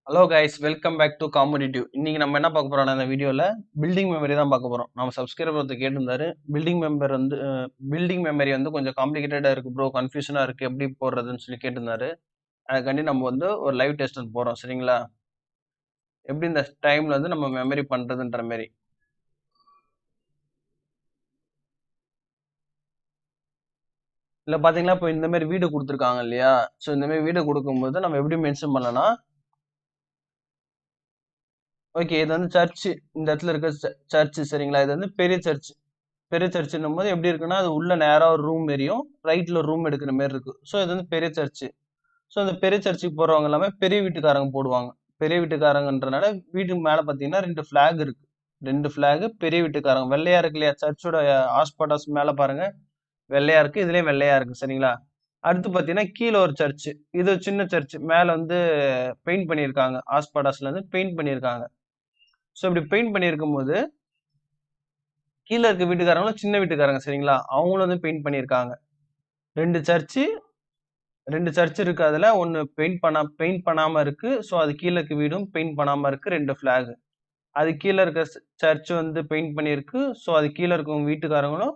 Hello guys, welcome back to competitive. இன்னைக்கு நம்ம என்ன பார்க்க போறோம்னா, இந்த வீடியோல பில்டிங் மெமரி தான் பார்க்க போறோம். நம்ம சப்ஸ்கிரைபர் ஒருத்தர் கேட்டிருந்தாரு, பில்டிங் மெமரி வந்து கொஞ்சம் காம்ப்ளிகேட்டடா இருக்கு ப்ரோ, கன்ஃபியூஷனா இருக்கு, எப்படி போடுறதுன்னு சொல்லி கேட்டிருந்தாரு. அதுக்காண்டி நம்ம வந்து ஒரு லைவ் டெஸ்ட் போறோம். சரிங்களா? எப்படி இந்த டைம்ல வந்து நம்ம மெமரி பண்றதுன்ற மாதிரி. இல்ல பாத்தீங்களா, இப்போ இந்த மாதிரி வீடு கொடுத்துருக்காங்க இல்லையா? ஸோ இந்த மாதிரி வீடு கொடுக்கும்போது நம்ம எப்படி மென்ஷன் பண்ணலாம்? ஓகே, இது வந்து சர்ச். இந்த இடத்துல இருக்க சர்ச். சரிங்களா? இது வந்து பெரிய சர்ச். பெரிய சர்ச்சுன்னும் போது எப்படி இருக்குன்னா, அது உள்ள நேரா ஒரு ரூம் மாரியும் ரைட்ல ஒரு ரூம் எடுக்கிற மாதிரி இருக்கு. ஸோ இது வந்து பெரிய சர்ச்சு. ஸோ இந்த பெரிய சர்ச்சுக்கு போறவங்க எல்லாமே பெரிய வீட்டுக்காரங்க போடுவாங்க. பெரிய வீட்டுக்காரங்கன்றனால வீட்டுக்கு மேல பாத்தீங்கன்னா 2 ஃபிளாக் இருக்கு. 2 ஃபிளாக் பெரிய வீட்டுக்காரங்க. வெள்ளையா இருக்கு இல்லையா? சர்ச்சோட ஆஸ்பாட்டாஸ் மேல பாருங்க, வெள்ளையா இருக்கு. இதுலயும் வெள்ளையா இருக்கு. சரிங்களா? அடுத்து பாத்தீங்கன்னா கீழே ஒரு சர்ச். இது சின்ன சர்ச். மேல வந்து பெயிண்ட் பண்ணியிருக்காங்க. ஆஸ்பாடாஸ்ல இருந்து பெயிண்ட் பண்ணியிருக்காங்க. ஸோ இப்படி பெயிண்ட் பண்ணியிருக்கும் போது கீழே இருக்க வீட்டுக்காரங்களும் சின்ன வீட்டுக்காரங்க. சரிங்களா? அவங்களும் வந்து பெயிண்ட் பண்ணியிருக்காங்க. 2 சர்ச்சு 2 சர்ச் இருக்கு. அதுல ஒன்னு பெயிண்ட் பண்ணாம இருக்கு. ஸோ அது கீழ இருக்க வீடும் பெயிண்ட் பண்ணாம இருக்கு. 2 ஃபிளாக். அது கீழ இருக்க சர்ச் வந்து பெயிண்ட் பண்ணிருக்கு. ஸோ அது கீழ இருக்கவங்க வீட்டுக்காரங்களும்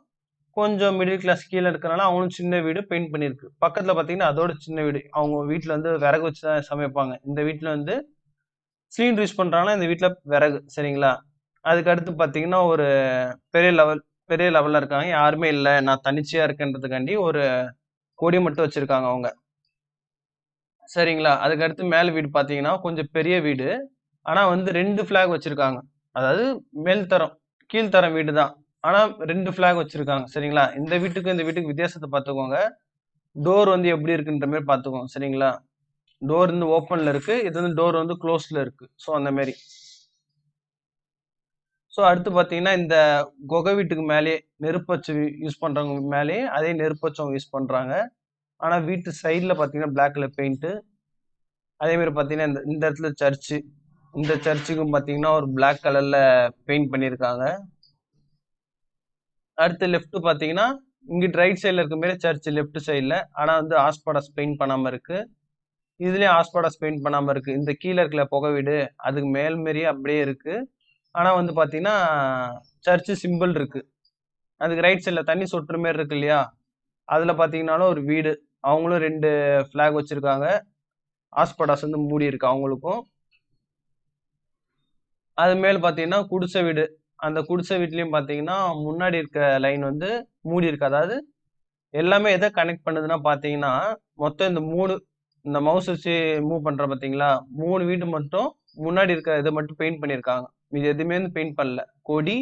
கொஞ்சம் மிடில் கிளாஸ் கீழ இருக்கறனால அவங்களும் சின்ன வீடு பெயிண்ட் பண்ணிருக்கு. பக்கத்துல பாத்தீங்கன்னா அதோட சின்ன வீடு. அவங்க வீட்ல வந்து விறகு வச்சு தான் சமைப்பாங்க. இந்த வீட்ல வந்து சிலிண்டர் யூஸ் பண்றாங்கன்னா இந்த வீட்ல விறகு. சரிங்களா? அதுக்கு அடுத்து பாத்தீங்கன்னா ஒரு பெரிய லெவல் பெரிய லெவல்ல இருக்காங்க. யாருமே இல்ல. நான் தனிச்சையா இருக்கேன்றதுக்காண்டி ஒரு கொடி மட்டும் வச்சிருக்காங்க அவங்க. சரிங்களா? அதுக்கு அடுத்து மேல் வீடு பாத்தீங்கன்னா கொஞ்சம் பெரிய வீடு. ஆனா வந்து 2 ஃபிளாக் வச்சிருக்காங்க. அதாவது மேல் தரம், கீழ்த்தரம் வீடு தான். ஆனா 2 ஃபிளாக் வச்சிருக்காங்க. சரிங்களா? இந்த வீட்டுக்கும் இந்த வீட்டுக்கு வித்தியாசத்த பாத்துக்கோங்க. டோர் வந்து எப்படி இருக்குன்ற மாரி பாத்துக்கோங்க. சரிங்களா? டோர் வந்து ஓப்பன்ல இருக்கு. இது வந்து டோர் வந்து க்ளோஸ்ல இருக்கு. ஸோ அந்த மாரி. ஸோ அடுத்து பாத்தீங்கன்னா இந்த குகை வீட்டுக்கு மேலேயே நெருப்பு வச்சு யூஸ் பண்றவங்க மேலேயே அதே நெருப்பு வச்சு அவங்க யூஸ் பண்றாங்க. ஆனா வீட்டு சைடுல பாத்தீங்கன்னா பிளாக் கலர் பெயிண்ட். அதே மாதிரி பாத்தீங்கன்னா இந்த இடத்துல சர்ச்சு. இந்த சர்ச்சுக்கும் பாத்தீங்கன்னா ஒரு பிளாக் கலர்ல பெயிண்ட் பண்ணிருக்காங்க. அடுத்து லெஃப்ட் பாத்தீங்கன்னா இங்கிட்டு ரைட் சைடுல இருக்க மாதிரி சர்ச் லெஃப்ட் சைடுல. ஆனா வந்து ஆஸ்பாடாஸ் பெயிண்ட் பண்ணாம இருக்கு. இதுலயும் ஆஸ்பாடாஸ் பெயிண்ட் பண்ணாம இருக்கு. இந்த கீழ இருக்கல புகை வீடு அதுக்கு மேல் மாரியே அப்படியே இருக்கு. ஆனா வந்து பாத்தீங்கன்னா சர்ச் சிம்பிள் இருக்கு. அதுக்கு ரைட் சைடுல தண்ணி சொட்டுற மாதிரி இருக்கு இல்லையா? அதுல பாத்தீங்கன்னாலும் ஒரு வீடு. அவங்களும் 2 பிளாக் வச்சிருக்காங்க. ஆஸ்பாடாஸ் வந்து மூடி இருக்கு அவங்களுக்கும். அது மேல பாத்தீங்கன்னா குடிசை வீடு. அந்த குடிசை வீட்லயும் பாத்தீங்கன்னா முன்னாடி இருக்க லைன் வந்து மூடி இருக்கு. அதாவது எல்லாமே எதை கனெக்ட் பண்ணுதுன்னா பாத்தீங்கன்னா மொத்தம் இந்த மவுஸ் வச்சு மூவ் பண்ற பாத்தீங்களா? 3 வீடு மட்டும் முன்னாடி இருக்க இதை மட்டும் பெயிண்ட் பண்ணிருக்காங்க. இது எதுவுமே வந்து பெயிண்ட் பண்ணல. கொடி,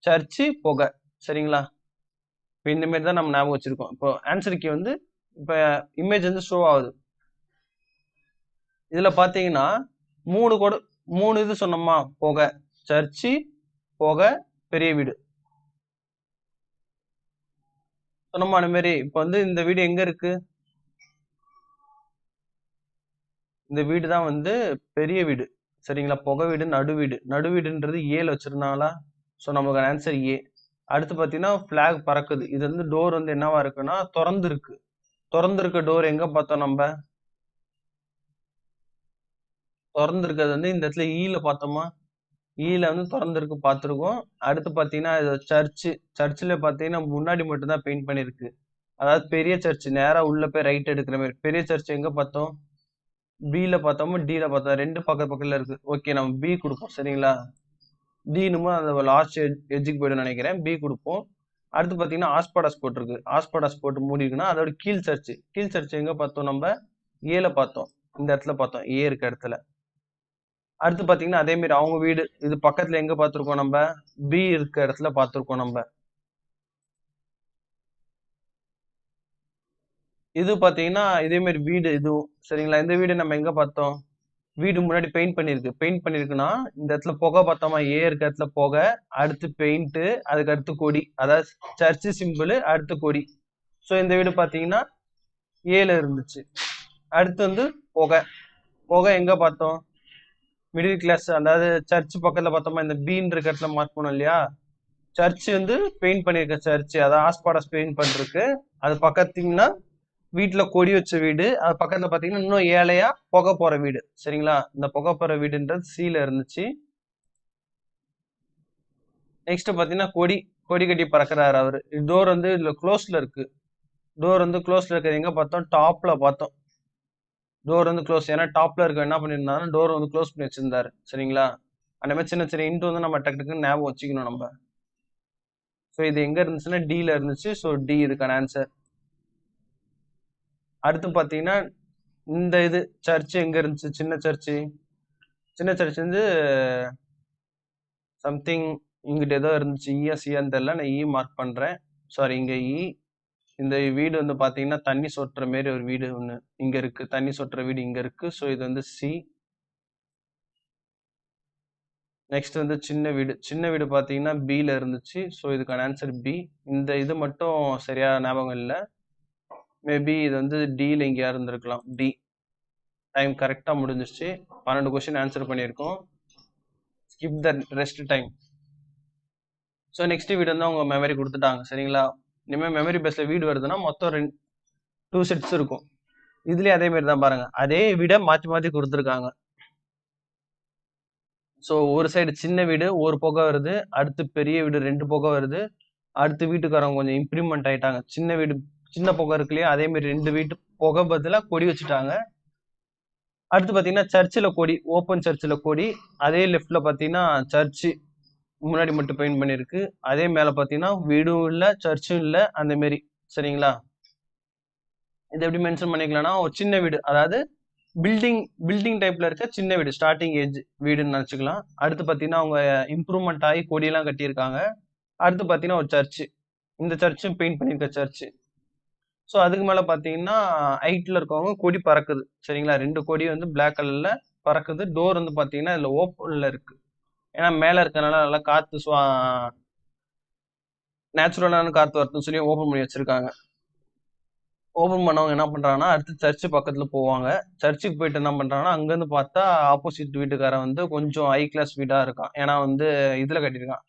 சர்ச்சு, புகை. சரிங்களா? இப்போ இந்த மாதிரி தான் நம்ம ஞாபகம் வச்சிருக்கோம். இப்போ ஆன்சர் கீ வந்து இப்ப இமேஜ் வந்து ஷோ ஆகுது. இதுல பாத்தீங்கன்னா 3 இது சொன்னோமா? புகை, சர்ச்சு, புகை, பெரிய வீடு சொன்னோமா? அந்த மாதிரி இப்ப வந்து இந்த வீடு எங்க இருக்கு? இந்த வீடு தான் வந்து பெரிய வீடு. சரிங்களா? புகை வீடு, நடு வீடுன்றது ஏல வச்சிருந்தாங்களா? ஸோ நமக்கு ஆன்சர் ஏ. அடுத்து பாத்தீங்கன்னா பிளாக் பறக்குது. இது வந்து டோர் வந்து என்னவா இருக்குன்னா திறந்து இருக்கு. திறந்து இருக்க டோர் எங்க பார்த்தோம் நம்ம? திறந்து இருக்கிறது வந்து இந்த இடத்துல ஈல பார்த்தோமா? ஈல வந்து திறந்திருக்கு பார்த்திருக்கோம். அடுத்து பாத்தீங்கன்னா இது சர்ச்சில் பாத்தீங்கன்னா முன்னாடி மட்டும் தான் பெயிண்ட் பண்ணிருக்கு. அதாவது பெரிய சர்ச் நேரா உள்ள போய் ரைட் எடுக்கிற மாதிரி. பெரிய சர்ச் எங்க பார்த்தோம்? பில பார்த்தோமா? டில பார்த்தோம். 2 பக்கத்துல இருக்கு. ஓகே, நம்ம பி கொடுப்போம். சரிங்களா? டினுமோ அந்த லாஸ்ட் எட்ஜுக்கு போயிடும் நினைக்கிறேன். பி கொடுப்போம். அடுத்து பாத்தீங்கன்னா ஆஸ்பாடாஸ் போட்டிருக்கு. ஆஸ்பாடாஸ் போட்டு மூடி இருக்குன்னா அதோட கீழ் சர்ச் எங்க பார்த்தோம் நம்ம? ஏல பார்த்தோம். இந்த இடத்துல பார்த்தோம், ஏ இருக்க இடத்துல. அடுத்து பாத்தீங்கன்னா அதே மாதிரி அவங்க வீடு இது பக்கத்துல எங்க பார்த்திருக்கோம் நம்ம? பி இருக்க இடத்துல பார்த்திருக்கோம் நம்ம. இது பாத்தீங்கன்னா இதே மாதிரி வீடு இதுவும். சரிங்களா? இந்த வீடு நம்ம எங்க பார்த்தோம்? வீடு முன்னாடி பெயிண்ட் பண்ணிருக்கு. பெயிண்ட் பண்ணிருக்குன்னா இந்த இடத்துல புகை பார்த்தோமா? ஏ இருக்க இடத்துல புகை, அடுத்து பெயிண்ட், அதுக்கு அடுத்து கொடி. அதாவது சர்ச் சிம்பிள், அடுத்து கொடி. ஸோ இந்த வீடு பாத்தீங்கன்னா ஏல இருந்துச்சு. அடுத்து வந்து புகை. புகை எங்க பார்த்தோம்? மிடில் கிளாஸ், அதாவது சர்ச் பக்கத்துல பார்த்தோமா? இந்த பீன் இருக்க இடத்துல மார்க் பண்ணோம் இல்லையா? சர்ச் வந்து பெயிண்ட் பண்ணிருக்க சர்ச், அதாவது ஆஸ்பாடாஸ் பெயிண்ட் பண்ணிருக்கு. அது பக்கத்தீங்கன்னா வீட்டுல கொடி வச்ச வீடு, அது பக்கத்துல பாத்தீங்கன்னா இன்னும் ஏழையா புகை போற வீடு. சரிங்களா? இந்த புகை போற வீடுன்றது சீல இருந்துச்சு. நெக்ஸ்ட் பாத்தீங்கன்னா கொடி கொடி கட்டி பறக்குறாரு அவரு. டோர் வந்து இதுல க்ளோஸ்ல இருக்கு. டோர் வந்து க்ளோஸ்ல இருக்கிறது எங்க பார்த்தோம்? டாப்ல பார்த்தோம். டோர் வந்து க்ளோஸ். ஏன்னா டாப்ல இருக்க என்ன பண்ணிருந்தாருன்னா டோர் வந்து க்ளோஸ் பண்ணி வச்சிருந்தாரு. சரிங்களா? அந்த மாதிரி சின்ன சின்ன இன்ட் வந்து நம்ம டக்கு டக்குன்னு ஞாபகம் வச்சுக்கணும் நம்ம. ஸோ இது எங்க இருந்துச்சுன்னா டில இருந்துச்சு. ஸோ டி இதுக்கான ஆன்சர். அடுத்து பாத்தீங்கன்னா இந்த இது சர்ச் எங்க இருந்துச்சு? சின்ன சர்ச்சு. சின்ன சர்ச் வந்து சம்திங் இங்கிட்ட ஏதோ இருந்துச்சு. இஎஸ்இன்னு தெரியல. நான் இ மார்க் பண்றேன். சாரி, இங்க இ. இந்த வீடு வந்து பாத்தீங்கன்னா தண்ணி சொட்டுற மாதிரி ஒரு வீடு ஒண்ணு இங்க இருக்கு. தண்ணி சொட்டுற வீடு இங்க இருக்கு. ஸோ இது வந்து சி. நெக்ஸ்ட் வந்து சின்ன வீடு. சின்ன வீடு பாத்தீங்கன்னா பில இருந்துச்சு. ஸோ இதுக்கான ஆன்சர் பி. இந்த இது மட்டும் சரியா ஞாபகம் இல்லை. மேபி இது வந்து டில எங்கேயா இருந்திருக்கலாம். டி. டைம் கரெக்டா முடிஞ்சிருச்சு. 12 கொஸ்டின் ஆன்சர் பண்ணியிருக்கோம். Skip the rest time. So next வீடு வந்து அவங்க மெமரி கொடுத்துட்டாங்க. சரிங்களா? இனிமேல் மெமரி பேஸ்ல வீடு வருதுன்னா மொத்தம் 2 செட்ஸ் இருக்கும். இதுலயே அதே மாதிரி தான் பாருங்க. அதே வீடை மாத்தி மாத்தி கொடுத்துருக்காங்க. ஸோ ஒரு சைடு சின்ன வீடு ஒரு புகை வருது. அடுத்து பெரிய வீடு 2 புகை வருது. அடுத்த வீட்டுக்காரங்க கொஞ்சம் இம்ப்ரூவ்மெண்ட் ஆயிட்டாங்க. சின்ன வீடு சின்ன புகை இருக்கு இல்லையா, அதே மாதிரி 2 வீட்டு புகை பதிலா கொடி வச்சுட்டாங்க. அடுத்து பாத்தீங்கன்னா சர்ச்சில் கொடி, ஓப்பன் சர்ச்சில் கொடி. அதே லெஃப்ட்ல பாத்தீங்கன்னா சர்ச்சு முன்னாடி மட்டும் பெயிண்ட் பண்ணிருக்கு. அதே மேல பாத்தீங்கன்னா வீடும் இல்ல சர்ச்சும் இல்ல அந்த மாதிரி. சரிங்களா? இது எப்படி மென்ஷன் பண்ணிக்கலாம்னா ஒரு சின்ன வீடு, அதாவது பில்டிங் பில்டிங் டைப்ல இருக்க சின்ன வீடு, ஸ்டார்டிங் ஏஜ் வீடுன்னு நினைச்சுக்கலாம். அடுத்து பாத்தீங்கன்னா அவங்க இம்ப்ரூவ்மெண்ட் ஆகி கொடியெல்லாம் கட்டியிருக்காங்க. அடுத்து பாத்தீங்கன்னா ஒரு சர்ச்சு. இந்த சர்ச்சும் பெயிண்ட் பண்ணிருக்க சர்ச்சு. ஸோ அதுக்கு மேல பாத்தீங்கன்னா ஹைட்ல இருக்கவங்க கொடி பறக்குது. சரிங்களா? 2 கொடி வந்து பிளாக் கலர்ல பறக்குது. டோர் வந்து பாத்தீங்கன்னா இதுல ஓப்பன்ல இருக்கு. ஏன்னா மேல இருக்கனால நல்லா காத்து நேச்சுரலான காத்து வரட்டும்னு சொல்லி ஓப்பன் பண்ணி வச்சிருக்காங்க. ஓப்பன் பண்ணவங்க என்ன பண்றாங்கன்னா அடுத்து சர்ச்சு பக்கத்துல போவாங்க. சர்ச்சுக்கு போயிட்டு என்ன பண்றாங்கன்னா அங்கிருந்து பார்த்தா ஆப்போசிட் வீட்டுக்காரன் வந்து கொஞ்சம் ஹை கிளாஸ் வீடா இருக்கான். ஏன்னா வந்து இதுல கட்டியிருக்கான்,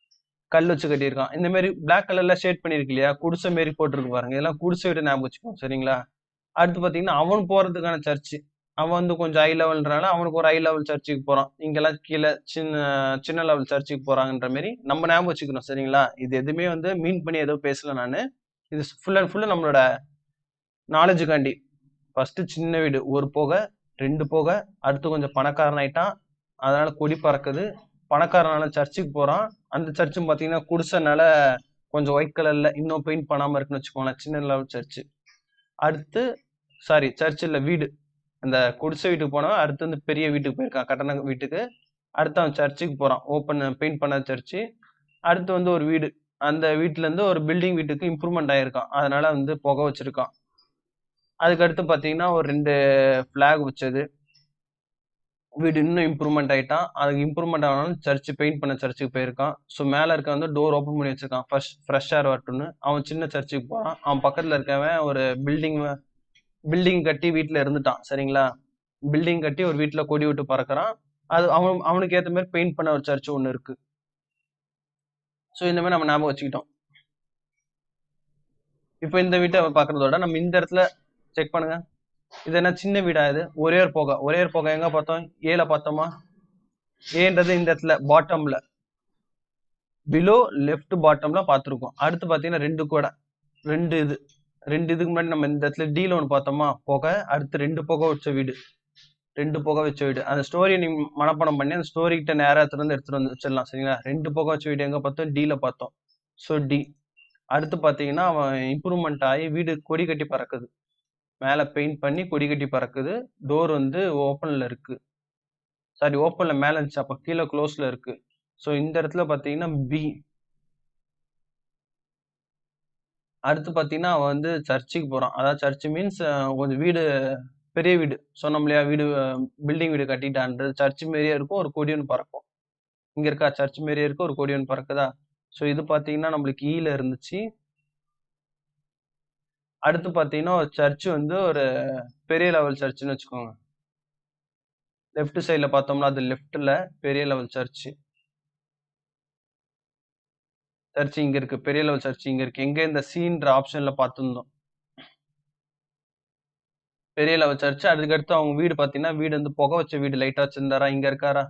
கல் வச்சு கட்டியிருக்கான். இந்த மாதிரி பிளாக் கலர்ல ஷேட் பண்ணிருக்கு இல்லையா, குடிசை மாரி போட்டிருக்கு பாருங்க. இதெல்லாம் குடிசை வீடு ஞாபகம் வச்சுக்கோங்க. சரிங்களா? அடுத்து பாத்தீங்கன்னா அவன் போறதுக்கான சர்ச்சு. அவன் வந்து கொஞ்சம் ஹை லெவல்ன்றனால அவனுக்கு ஒரு ஹை லெவல் சர்ச்சுக்கு போறான். இங்கெல்லாம் கீழே சின்ன சின்ன லெவல் சர்ச்சுக்கு போறாங்கன்ற மாதிரி நம்ம ஞாபகம் வச்சுக்கணும். சரிங்களா? இது எதுவுமே வந்து மீன் பண்ணி எதுவும் பேசல நானு. இது ஃபுல் அண்ட் ஃபுல்லு நம்மளோட நாலேஜுக்காண்டி. ஃபர்ஸ்ட் சின்ன வீடு ஒரு புகை, 2 புகை. அடுத்து கொஞ்சம் பணக்காரன் ஆயிட்டான், அதனால கொடி பறக்குது. பணக்காரனால சர்ச்சுக்கு போறான். அந்த சர்ச்சும் பாத்தீங்கன்னா குடிசைனால கொஞ்சம் ஒயிட் கலர்ல இன்னும் பெயிண்ட் பண்ணாம இருக்குன்னு வச்சுக்கோங்களேன். சின்ன லெவல் சர்ச்சு. அடுத்து சாரி சர்ச் இல்ல வீடு. அந்த குடிசை வீட்டுக்கு போனா அடுத்து வந்து பெரிய வீட்டுக்கு போயிருக்கான், கட்டண வீட்டுக்கு. அடுத்து அவன் சர்ச்சுக்கு போறான், ஓப்பன் பெயிண்ட் பண்ண சர்ச்சு. அடுத்து வந்து ஒரு வீடு. அந்த வீட்டுல இருந்து ஒரு பில்டிங் வீட்டுக்கு இம்ப்ரூவ்மெண்ட் ஆயிருக்கான். அதனால வந்து புகை வச்சிருக்கான். அதுக்கு அடுத்து பாத்தீங்கன்னா ஒரு 2 பிளாக் வச்சது. வீடு இன்னும் இம்ப்ரூவ்மெண்ட் ஆயிட்டான். அதுக்கு இம்ப்ரூவ்மெண்ட் ஆனாலும் சர்ச் பெயிண்ட் பண்ண சர்ச்சுக்கு போயிருக்கான். ஸோ மேல இருக்க வந்து டோர் ஓப்பன் பண்ணி வச்சிருக்கான், ஃப்ரெஷ் ஏர் வரட்டும்னு. அவன் சின்ன சர்ச்சுக்கு போறான். அவன் பக்கத்துல இருக்கவன் ஒரு பில்டிங் கட்டி வீட்டுல இருந்துட்டான். சரிங்களா? பில்டிங் கட்டி ஒரு வீட்டுல கொடி விட்டு பறக்குறான். அது அவனுக்கு ஏத்த மாதிரி பெயிண்ட் பண்ண ஒரு சர்ச் ஒண்ணு இருக்கு. ஸோ இந்த மாதிரி நம்ம ஞாபகம் வச்சுக்கிட்டோம். இப்போ இந்த வீட்டை பாக்குறதோட நம்ம இந்த இடத்துல செக் பண்ணுங்க. இது என்ன சின்ன வீடா? இது ஒரே ஒரு புகை எங்க பார்த்தோம்? ஏல பார்த்தோமா? ஏன்றது இந்த இடத்துல பாட்டம்ல, பிலோ லெஃப்ட் பாட்டம்ல பார்த்துருக்கோம். அடுத்து பாத்தீங்கன்னா 2 கூட 2 இது 2 இதுக்கு முன்னாடி நம்ம இந்த இடத்துல டீல ஒன்று பார்த்தோமா புகை. அடுத்து 2 புகை வச்ச வீடு, 2 புகை வச்ச வீடு. அந்த ஸ்டோரியை நீ மனப்பாடம் பண்ணி அந்த ஸ்டோரி கிட்ட நேரா எடுத்துட்டு வந்து வச்சிடலாம். சரிங்களா? 2 புகை வச்ச வீடு எங்க பார்த்தோம்? டீல பார்த்தோம். ஸோ டி. அடுத்து பாத்தீங்கன்னா அவன் இம்ப்ரூவ்மெண்ட் ஆகி வீடு கொடி கட்டி பறக்குது. மேல பெயிண்ட் பண்ணி கொடி கட்டி பறக்குது. டோர் வந்து ஓப்பன்ல இருக்கு. சாரி, ஓப்பன்ல மேல இருந்துச்சு, அப்ப கீழே க்ளோஸ்ல இருக்கு. ஸோ இந்த இடத்துல பாத்தீங்கன்னா பி. அடுத்து பாத்தீங்கன்னா அவன் வந்து சர்ச்சுக்கு போறான். அதாவது சர்ச் மீன்ஸ் கொஞ்சம் வீடு, பெரிய வீடு சொன்னோம் இல்லையா, வீடு பில்டிங் வீடு கட்டிட்டான்றது. சர்ச் மாரியே இருக்கும், ஒரு கொடி ஒன்று பறக்கும். இங்க இருக்கா? சர்ச் மாரியே இருக்கு, ஒரு கொடி ஒன்று பறக்குதா? ஸோ இது பாத்தீங்கன்னா நம்மளுக்கு ஈல இருந்துச்சு. அடுத்து பாத்தீங்கன்னா ஒரு சர்ச் வந்து ஒரு பெரிய லெவல் சர்ச்சுன்னு வச்சுக்கோங்க. லெஃப்ட் சைட்ல பார்த்தோம்னா அது லெஃப்ட்ல பெரிய லெவல் சர்ச். சர்ச் இங்க இருக்கு, பெரிய லெவல் சர்ச் இங்க இருக்கு. எங்க? இந்த சீன்ற ஆப்ஷன்ல பார்த்திருந்தோம். பெரிய லெவல் சர்ச். அதுக்கடுத்து அவங்க வீடு பார்த்தீங்கன்னா வீடு வந்து புகை வச்ச வீடு லைட்டா வச்சிருந்தாரா, இங்க இருக்காரா,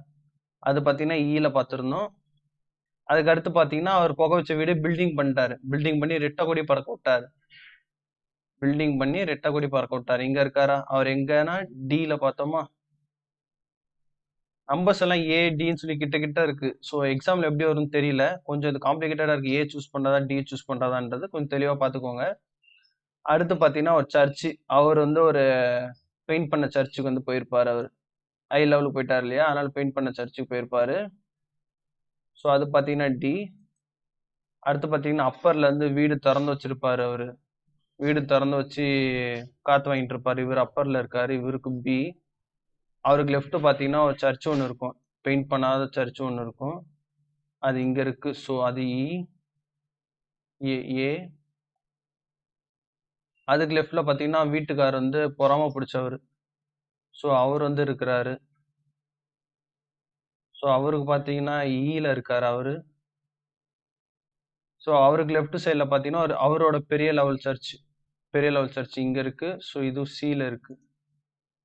அது பார்த்தீங்கன்னா ஈல பார்த்துருந்தோம். அதுக்கு அடுத்து பார்த்தீங்கன்னா அவர் புகை வச்ச வீடு பில்டிங் பண்ணிட்டாரு. பில்டிங் பண்ணி ரெட்டை கொடி பறக்க விட்டாரு. பில்டிங் பண்ணி ரெட்டை கொடி பறக்க விட்டாரு. இங்க இருக்காரா, அவர் எங்கன்னா டில பார்த்தோமா. நம்பர்ஸ் எல்லாம் ஏ டின்னு சொல்லி கிட்ட கிட்ட இருக்கு. ஸோ எக்ஸாம்ல எப்படி வரும்னு தெரியல. கொஞ்சம் இது காம்ப்ளிகேட்டடா இருக்கு. ஏ சூஸ் பண்றதா டி சூஸ் பண்றதான்றது கொஞ்சம் தெளிவா பார்த்துக்கோங்க. அடுத்து பார்த்தீங்கன்னா ஒரு சர்ச்சு. அவர் வந்து ஒரு பெயிண்ட் பண்ண சர்ச்சுக்கு வந்து போயிருப்பாரு. அவர் ஹை லெவலுக்கு போயிட்டார் இல்லையா, அதனால பெயிண்ட் பண்ண சர்ச்சுக்கு போயிருப்பாரு. ஸோ அது பார்த்தீங்கன்னா டி. அடுத்து பார்த்தீங்கன்னா அப்பர்ல இருந்து வீடு திறந்து வச்சிருப்பாரு அவரு. வீடு திறந்து வச்சு காத்து வாங்கிட்டு இருப்பாரு. இவர் அப்பர்ல இருக்காரு. இவருக்கு பி. அவருக்கு லெஃப்ட் பார்த்தீங்கன்னா ஒரு சர்ச் ஒன்று இருக்கும். பெயிண்ட் பண்ணாத சர்ச் ஒன்று இருக்கும். அது இங்க இருக்கு. ஸோ அது இ. ஏ. அதுக்கு லெஃப்ட்ல பார்த்தீங்கன்னா வீட்டுக்காரர் வந்து பொறாம பிடிச்சவர். ஸோ அவர் வந்து இருக்கிறாரு. ஸோ அவருக்கு பார்த்தீங்கன்னா ஈல இருக்காரு அவரு. ஸோ அவருக்கு லெஃப்ட் சைடில் பார்த்தீங்கன்னா அவரோட பெரிய லெவல் சர்ச். பெரிய லெவல் சர்ச் இங்க இருக்கு. ஸோ இது சில இருக்கு.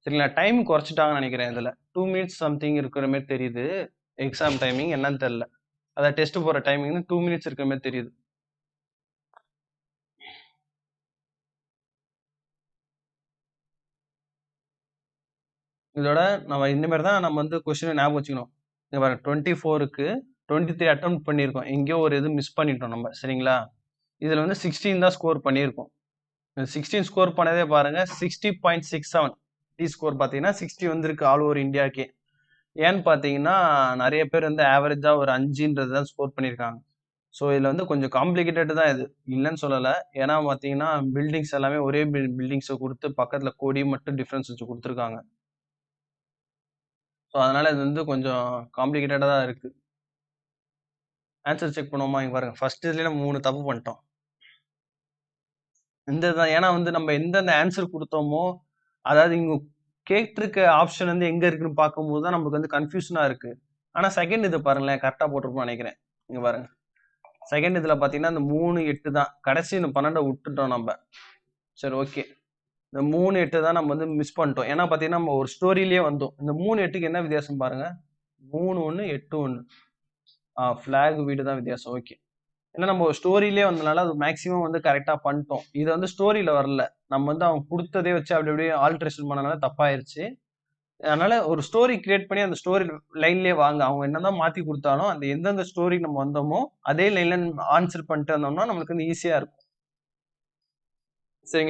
சரிங்களா, டைம் குறைச்சிட்டாங்கன்னு நினைக்கிறேன். இதுல 2 மினிட்ஸ் சம்திங் இருக்கிற மாதிரி தெரியுது. எக்ஸாம் டைமிங் என்னன்னு தெரியல. அதான் டெஸ்ட் போற டைமிங் 2 மினிட்ஸ் இருக்கிற மாதிரி தெரியுது. இதோட நம்ம இந்த மாதிரி தான் நம்ம வந்து கொஸ்டின் ஞாபகம் வச்சுக்கணும். இங்க பாருங்க 24க்கு 23 அட்டம் பண்ணியிருக்கோம். எங்கேயோ ஒரு இது மிஸ் பண்ணிட்டோம் நம்ம. சரிங்களா, இதுல வந்து 16 தான் ஸ்கோர் பண்ணியிருக்கோம். 16 ஸ்கோர் பண்ணதே பாருங்க 60.67. டி ஸ்கோர் பார்த்தீங்கன்னா 60 வந்திருக்கு ஆல் ஓவர் இந்தியாக்கே. ஏன்னு பார்த்தீங்கன்னா நிறைய பேர் வந்து ஆவரேஜா ஒரு 5ன்றது தான் ஸ்கோர் பண்ணியிருக்காங்க. ஸோ இதில் வந்து கொஞ்சம் காம்ப்ளிகேட்டட் தான் இது, இல்லைன்னு சொல்லலை. ஏன்னா பார்த்தீங்கன்னா பில்டிங்ஸ் எல்லாமே ஒரே பில்டிங்ஸை கொடுத்து பக்கத்தில் கொடி மட்டும் டிஃப்ரென்ஸ் வச்சு கொடுத்துருக்காங்க. ஸோ அதனால இது வந்து கொஞ்சம் காம்ப்ளிகேட்டடாக தான் இருக்கு. ஆன்சர் செக் பண்ணுவோமா, இங்க பாருங்க. ஃபர்ஸ்ட் இதுல 3 தப்பு பண்ணிட்டோம். இந்த தான், ஏன்னா வந்து நம்ம எந்தெந்த ஆன்சர் கொடுத்தோமோ, அதாவது இங்க கேட்டிருக்க ஆப்ஷன் வந்து எங்க இருக்குன்னு பார்க்கும்போது தான் நமக்கு வந்து கன்ஃபியூஷனா இருக்கு. ஆனா செகண்ட் இது பாருங்களேன், கரெக்டா போட்டிருப்போம் நினைக்கிறேன். இங்க பாருங்க, செகண்ட் இதுல பாத்தீங்கன்னா இந்த 3 8 தான். கடைசி இந்த 12 விட்டுட்டோம் நம்ம. சரி, ஓகே. இந்த 3 8 தான் நம்ம வந்து மிஸ் பண்ணிட்டோம். ஏன்னா பாத்தீங்கன்னா நம்ம ஒரு ஸ்டோரியிலேயே வந்தோம். இந்த 3 8க்கு என்ன வித்தியாசம் பாருங்க. 3 1 8 1. ஃபிளாக் வீடு தான் வித்தியாசம். ஓகே. ஏன்னா நம்ம ஒரு ஸ்டோரியிலே வந்தனால அது மேக்ஸிமம் வந்து கரெக்டா பண்ணிட்டோம். இது வந்து ஸ்டோரியில வரல. நம்ம வந்து அவங்க கொடுத்ததே வச்சு அப்படி அப்படியே ஆல்ட்ரேஷன் பண்ணனால தப்பாயிருச்சு. அதனால ஒரு ஸ்டோரி கிரியேட் பண்ணி அந்த ஸ்டோரி லைன்லயே வாங்க. அவங்க என்னதான் மாத்தி கொடுத்தாலும் அந்த எந்தெந்த ஸ்டோரி நம்ம வந்தோமோ அதே லைன்ல ஆன்சர் பண்ணிட்டு வந்தோம்னா நம்மளுக்கு வந்து ஈஸியா இருக்கும். சரிங்களா?